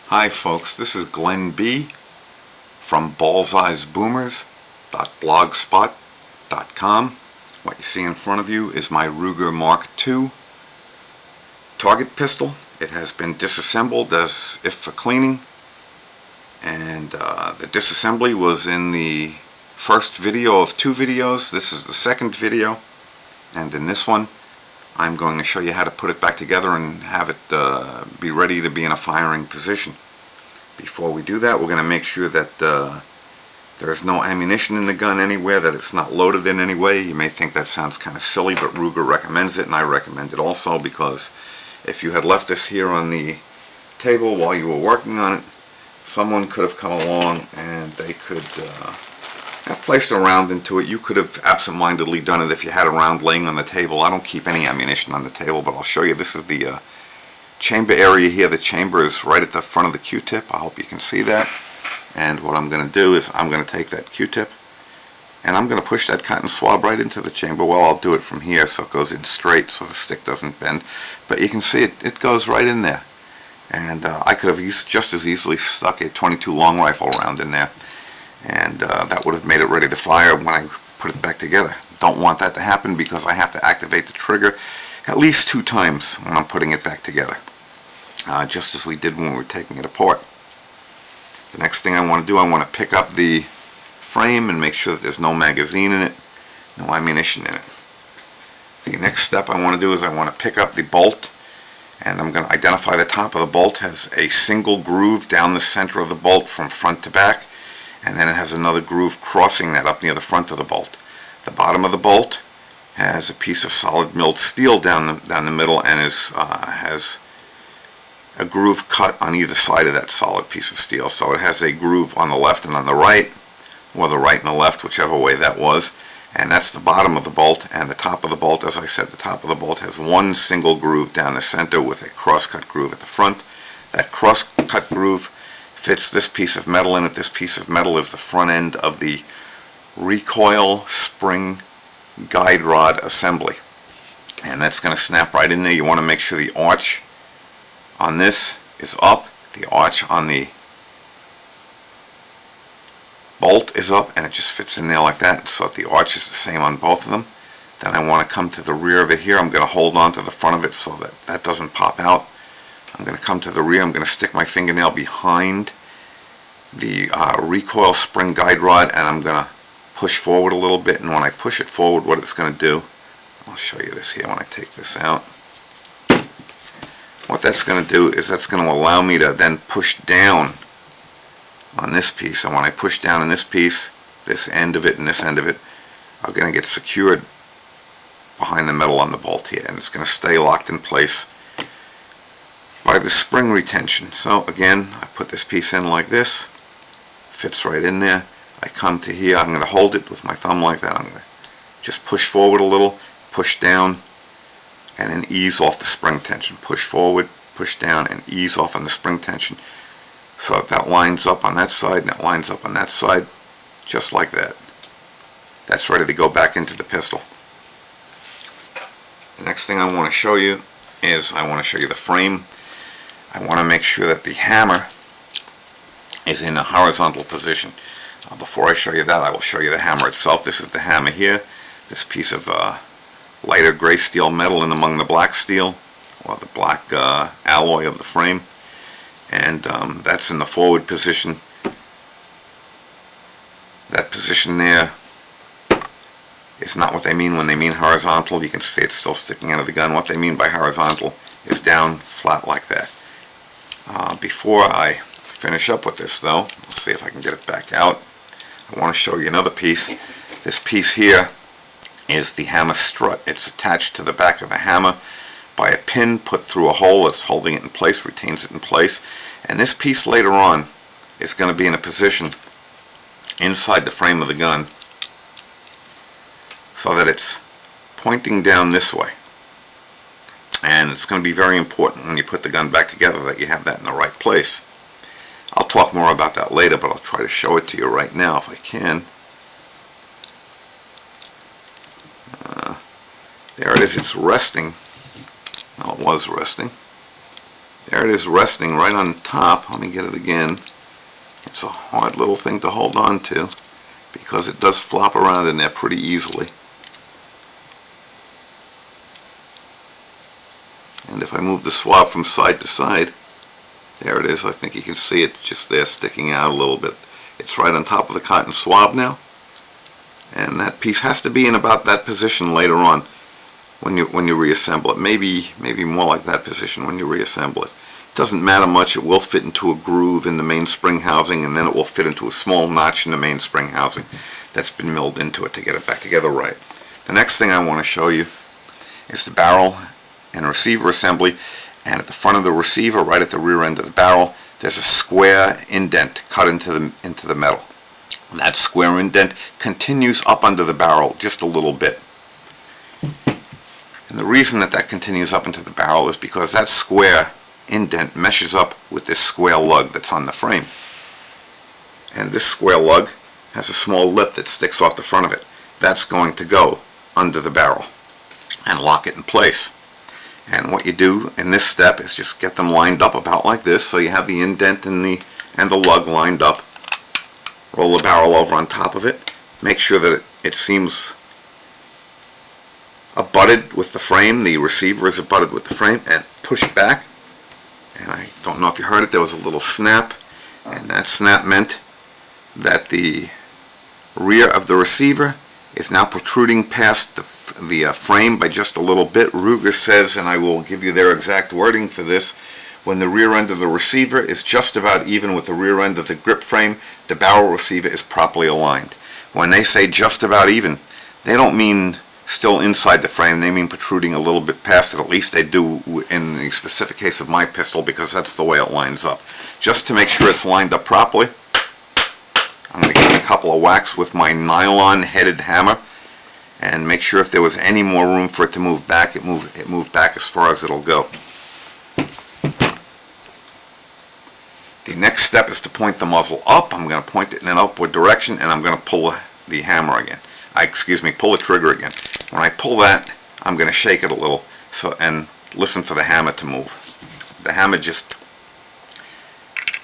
Hi folks, this is Glenn B. from ballseyesboomers.blogspot.com. What you see in front of you is my Ruger Mark II target pistol. It has been disassembled as if for cleaning, and the disassembly was in the first video of 2 videos. This is the second video, and in this one I'm going to show you how to put it back together and have it be ready to be in a firing position. Before we do that, we're going to make sure that there is no ammunition in the gun anywhere, that it's not loaded in any way. You may think that sounds kind of silly, but Ruger recommends it, and I recommend it also, because if you had left this here on the table while you were working on it, someone could have come along and they could have placed a round into it. You could have absent-mindedly done it if you had a round laying on the table. I don't keep any ammunition on the table, but I'll show you. This is the chamber area here. The chamber is right at the front of the Q-tip. I hope you can see that. And what I'm going to do is I'm going to take that Q-tip and I'm going to push that cotton swab right into the chamber. Well, I'll do it from here so it goes in straight so the stick doesn't bend. But you can see it goes right in there. And I could have just as easily stuck a .22 long rifle round in there, and that would have made it ready to fire when I put it back together. Don't want that to happen, because I have to activate the trigger at least 2 times when I'm putting it back together, just as we did when we were taking it apart. The next thing I want to do, I want to pick up the frame and make sure that there's no magazine in it, no ammunition in it. The next step I want to do is I want to pick up the bolt, and I'm going to identify the top of the bolt has a single groove down the center of the bolt from front to back, and then it has another groove crossing that up near the front of the bolt. The bottom of the bolt has a piece of solid milled steel down the middle, and has a groove cut on either side of that solid piece of steel. So it has a groove on the left and on the right, or the right and the left, whichever way that was. And that's the bottom of the bolt. And the top of the bolt, as I said, the top of the bolt has one single groove down the center with a cross-cut groove at the front. That cross-cut groove fits this piece of metal in it. This piece of metal is the front end of the recoil spring guide rod assembly, and that's going to snap right in there. You want to make sure the arch on this is up, the arch on the bolt is up, and it just fits in there like that, so that the arch is the same on both of them. Then I want to come to the rear of it here. I'm going to hold on to the front of it so that that doesn't pop out. I'm going to come to the rear. I'm going to stick my fingernail behind the recoil spring guide rod, and I'm going to push forward a little bit. And when I push it forward, what it's going to do, I'll show you this here when I take this out. What that's going to do is that's going to allow me to then push down on this piece, and when I push down on this piece, this end of it and this end of it are going to get secured behind the metal on the bolt here, and it's going to stay locked in place by the spring retention. So again, I put this piece in like this, fits right in there. I come to here, I'm going to hold it with my thumb like that. I'm going to just push forward a little, push down, and then ease off the spring tension. Push forward, push down, and ease off on the spring tension. So that lines up on that side, and that lines up on that side, just like that. That's ready to go back into the pistol. The next thing I want to show you is I want to show you the frame. I want to make sure that the hammer is in a horizontal position. Before I show you that, I will show you the hammer itself. This is the hammer here. This piece of lighter gray steel metal in among the black steel, or the black alloy of the frame. And that's in the forward position. That position there is not what they mean when they mean horizontal. You can see it's still sticking out of the gun. What they mean by horizontal is down flat like that. Before I finish up with this though, let's see if I can get it back out. I want to show you another piece. This piece here is the hammer strut. It's attached to the back of the hammer by a pin put through a hole. It's holding it in place, retains it in place. And this piece later on is going to be in a position inside the frame of the gun so that it's pointing down this way. And it's going to be very important when you put the gun back together that you have that in the right place. I'll talk more about that later, but I'll try to show it to you right now if I can. There it is. It's resting. Well, it was resting. There it is, resting right on top. Let me get it again. It's a hard little thing to hold on to because it does flop around in there pretty easily. And if I move the swab from side to side, there it is. I think you can see it just there sticking out a little bit. It's right on top of the cotton swab now. And that piece has to be in about that position later on when you reassemble it. Maybe more like that position when you reassemble it. It doesn't matter much. It will fit into a groove in the mainspring housing, and then it will fit into a small notch in the mainspring housing that's been milled into it to get it back together right. The next thing I want to show you is the barrel and receiver assembly. And at the front of the receiver, right at the rear end of the barrel, there's a square indent cut into the metal. And that square indent continues up under the barrel just a little bit. And the reason that continues up into the barrel is because that square indent meshes up with this square lug that's on the frame. And this square lug has a small lip that sticks off the front of it. That's going to go under the barrel and lock it in place. And what you do in this step is just get them lined up about like this, so you have the indent and the lug lined up. Roll the barrel over on top of it. Make sure that it seems abutted with the frame. The receiver is abutted with the frame, and push back. And I don't know if you heard it, there was a little snap, and that snap meant that the rear of the receiver is now protruding past the frame by just a little bit. Ruger says, and I will give you their exact wording for this, when the rear end of the receiver is just about even with the rear end of the grip frame, the barrel receiver is properly aligned. When they say just about even, they don't mean still inside the frame, they mean protruding a little bit past it. At least they do in the specific case of my pistol, because that's the way it lines up. Just to make sure it's lined up properly, I'm going to give it a couple of whacks with my nylon headed hammer and make sure if there was any more room for it to move back, it moved back as far as it'll go. The next step is to point the muzzle up. I'm going to point it in an upward direction, and I'm going to pull the hammer again. Pull the trigger again. When I pull that, I'm going to shake it a little and listen for the hammer to move. The hammer just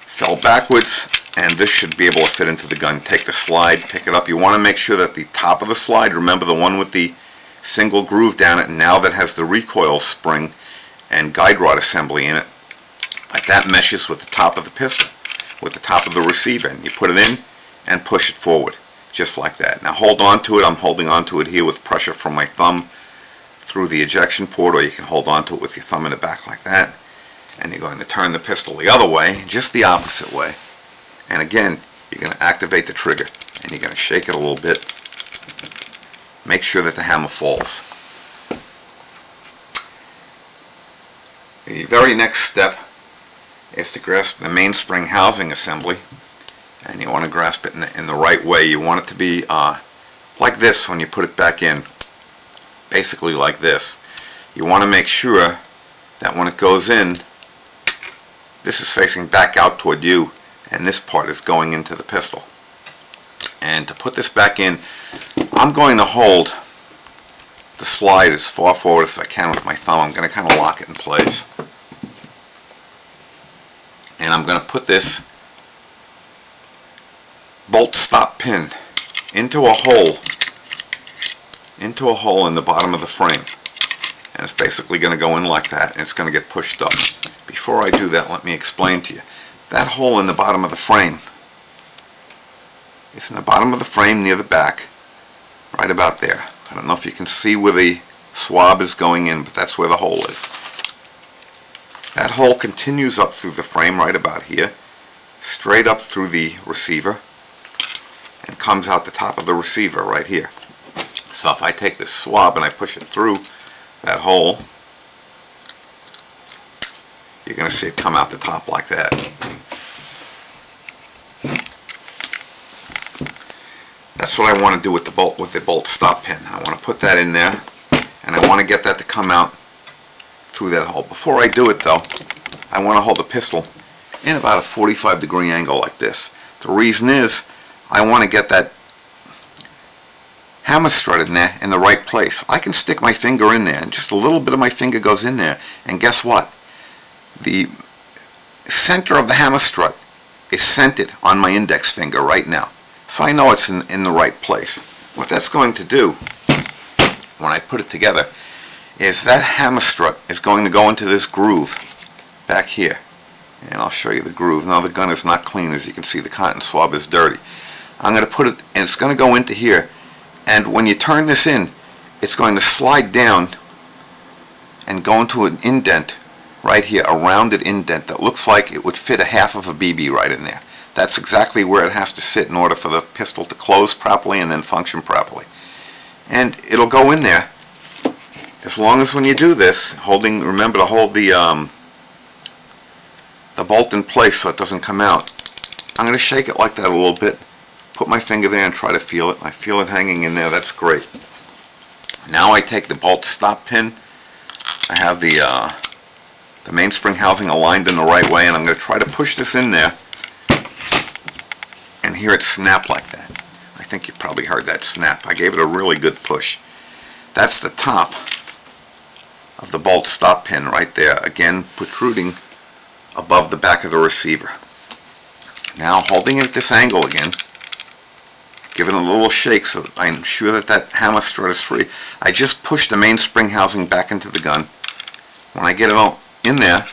fell backwards, and this should be able to fit into the gun. Take the slide, pick it up. You want to make sure that the top of the slide, remember the one with the single groove down it, now that has the recoil spring and guide rod assembly in it, like that meshes with the top of the pistol, with the top of the receiver, and you put it in and push it forward, just like that. Now hold on to it. I'm holding on to it here with pressure from my thumb through the ejection port, or you can hold on to it with your thumb in the back like that. And you're going to turn the pistol the other way, just the opposite way. And again, you're going to activate the trigger, and you're going to shake it a little bit. Make sure that the hammer falls. The very next step is to grasp the mainspring housing assembly, and you want to grasp it in the right way. You want it to be like this when you put it back in, basically like this. You want to make sure that when it goes in, this is facing back out toward you, and this part is going into the pistol. And to put this back in, I'm going to hold the slide as far forward as I can with my thumb. I'm going to kind of lock it in place. And I'm going to put this bolt stop pin into a hole in the bottom of the frame. And it's basically going to go in like that, and it's going to get pushed up. Before I do that, let me explain to you. That hole in the bottom of the frame is in the bottom of the frame near the back, right about there. I don't know if you can see where the swab is going in, but that's where the hole is. That hole continues up through the frame right about here, straight up through the receiver, and comes out the top of the receiver right here. So if I take this swab and I push it through that hole, you're going to see it come out the top like that. That's what I want to do with the bolt stop pin. I want to put that in there, and I want to get that to come out through that hole. Before I do it though, I want to hold the pistol in about a 45-degree angle like this. The reason is I want to get that hammer strut in there in the right place. I can stick my finger in there, and just a little bit of my finger goes in there, and guess what? The center of the hammer strut is centered on my index finger right now. So I know it's in the right place. What that's going to do, when I put it together, is that hammer strut is going to go into this groove back here. And I'll show you the groove. Now the gun is not clean, as you can see. The cotton swab is dirty. I'm going to put it, and it's going to go into here. And when you turn this in, it's going to slide down and go into an indent right here, a rounded indent that looks like it would fit a half of a BB right in there. That's exactly where it has to sit in order for the pistol to close properly and then function properly. And it'll go in there as long as when you do this, remember to hold the bolt in place so it doesn't come out. I'm going to shake it like that a little bit, put my finger there and try to feel it. I feel it hanging in there. That's great. Now I take the bolt stop pin. I have the mainspring housing aligned in the right way, and I'm going to try to push this in there and hear it snap like that. I think you probably heard that snap. I gave it a really good push. That's the top of the bolt stop pin right there, again protruding above the back of the receiver. Now holding it at this angle again, giving it a little shake so that I'm sure that that hammer strut is free. I just push the mainspring housing back into the gun. When I get it all in there,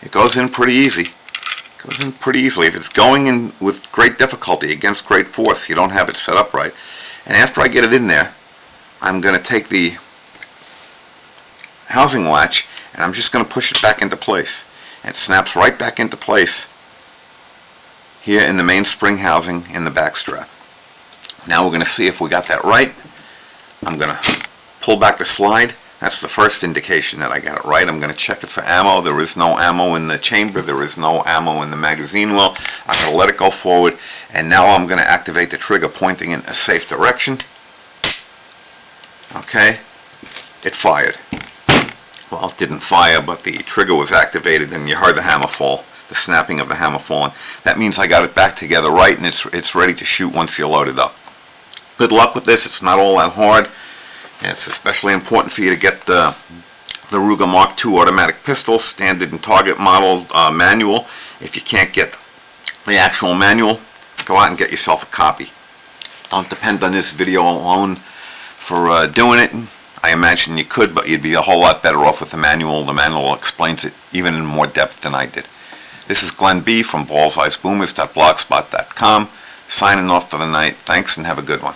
it goes in pretty easy. It goes in pretty easily. If it's going in with great difficulty against great force, you don't have it set up right. And after I get it in there, I'm going to take the housing latch and I'm just going to push it back into place. And it snaps right back into place here in the mainspring housing in the back strap. Now we're going to see if we got that right. I'm going to pull back the slide. That's the first indication that I got it right. I'm going to check it for ammo. There is no ammo in the chamber. There is no ammo in the magazine well. I'm going to let it go forward. And now I'm going to activate the trigger pointing in a safe direction. Okay. It fired. Well, it didn't fire, but the trigger was activated and you heard the hammer fall. The snapping of the hammer falling. That means I got it back together right and it's ready to shoot once you load it up. Good luck with this. It's not all that hard. And it's especially important for you to get the Ruger Mark II automatic pistol, standard and target model manual. If you can't get the actual manual, go out and get yourself a copy. Don't depend on this video alone for doing it. I imagine you could, but you'd be a whole lot better off with the manual. The manual explains it even in more depth than I did. This is Glenn B. from ballseyesboomers.blogspot.com, signing off for the night. Thanks and have a good one.